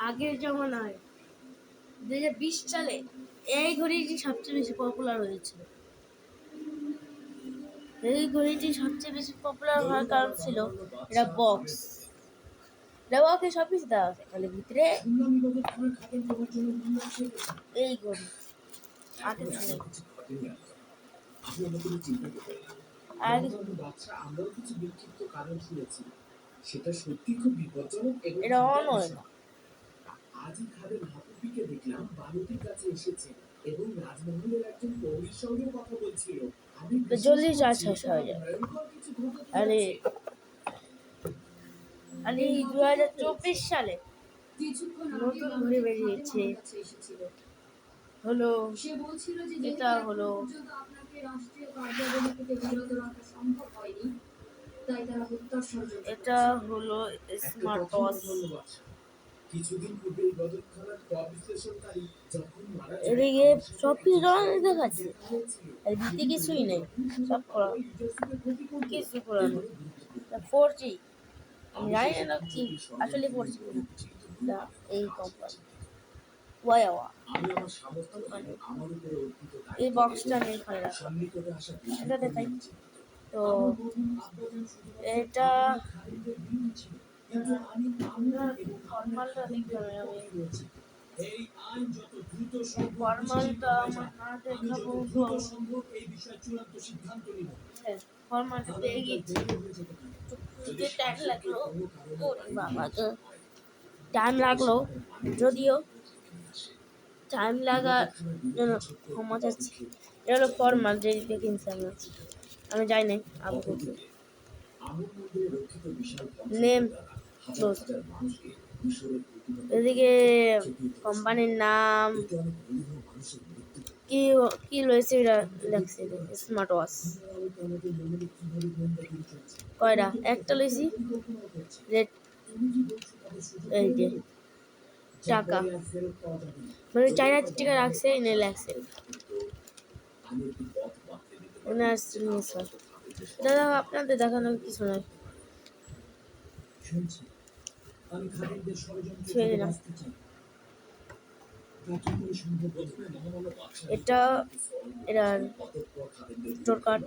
আগের জমানায় 2020 সালে এই ঘড়িটি সবচেয়ে বেশি পপুলার হয়েছিল। এই ঘড়িটি সবচেয়ে বেশি পপুলার হওয়ার কারণ ছিল এটা বক্স। এটা বক্সে সব কিছু দেওয়া আছে, খালি ভিতরে এই ঘড়ি আগে ছিল। সেটা সত্যি খুব বিপজ্জনক এবং এটা অন হয় না। আজই খাদের হাতুড়িকে দেখলাম বালুটির কাছে এসেছে এবং রাজমহলের একজন কৌরির সঙ্গে কথা বলছিল। আমি জলদি চার্জ শেষ হয়ে যায়। আরে 2024 সালে নতুন ঘড়ি বেরিয়েছে, হলো এটা হলো এটা হলো স্মার্ট ওয়াচ। কিছুদিন পূর্বে বিশ্লেষণকারী যখন এদিকে সব কিছু দেখাচ্ছে, আর দিতে কিছুই নেই, সব করা কিছু করানো। 4G আমি জানি না কি আসলে 4G না, এই কোম্পানি ওয়াইওয়া এই বক্সটা নিয়ে এখানে রাখা, এটা দেখাই। তো এটা ফরমালটা দেখতে হবে, আমি ফরমালটা আমার না দেখাবো। ফরমালটা পেয়ে গেছি, টাইম লাগলো, বাবাকে টাইম লাগলো, যদিও টাইম লাগার জন্য ক্ষমা চাচ্ছি। এটা হলো ফরমাল, যেদিকে কিনছি আমি যাই নাই আবু বকর নেম দোস্ত। এদিকে কোম্পানির নাম কি কি রয়েছে, এটা লেখছে স্মার্ট ওয়াচ। কয়টা? একটা লইছি, রেড এই যে টাকা মানে 4000 টাকা রাখছে, এনে লাগছে দাদা। আপনাদের দেখানোর কিছু নাই, এটা এটার স্টোর কার্ড।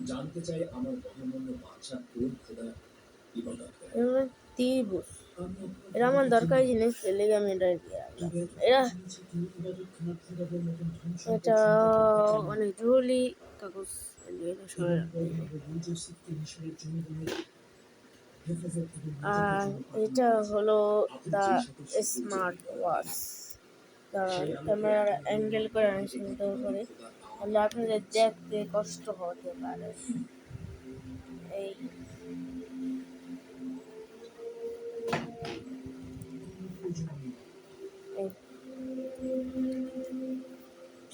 জানতে চাই আমার মহামান্য বাদশা কোন খোদা ইবাদত করে। ত্রিভুজ, এটা আমার দরকারি জিনিস, এর লেগে আমি এটা এটা অনেক জরুরি কাগজ। আর এটা হলো দা স্মার্ট ওয়াচ। ক্যামেরার অ্যাঙ্গেল করে সুন্দর করে, তাহলে আপনাদের দেখতে কষ্ট হতে পারে। এই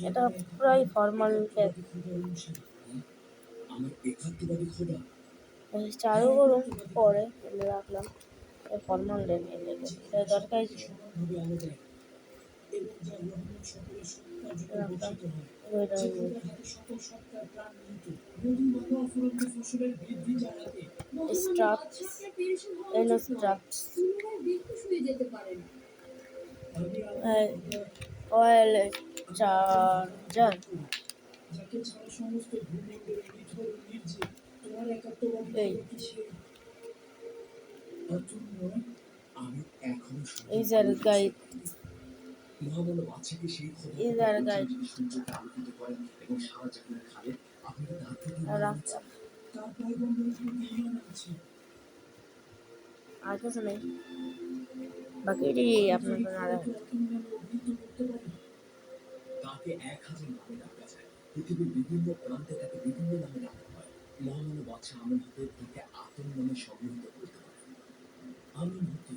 এটা প্রায় ফর্মাল প্যাক। চালু করুন, পরে রাখলাম ফর্মাল দরকার অয়েল চার্জার। ইজার গাইড, ইজার গাইড আর কিছু নেই, বাকি আপনার তাকে 1000 নামে ডাকা যায়। পৃথিবীর বিভিন্ন প্রান্তে তাকে বিভিন্ন নামে ডাকা হয়। মহামান্য বাদশাহ আমিন হতে তাকে আতম নামে সংগঠিত করতে পারে। আমিন হতে,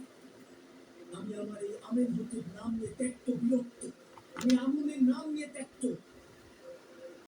আমি আমার এই আমিন হতে নাম নিয়ে ত্যক্ত বিরক্ত, আমি আমনের নাম নিয়ে ত্যক্ত।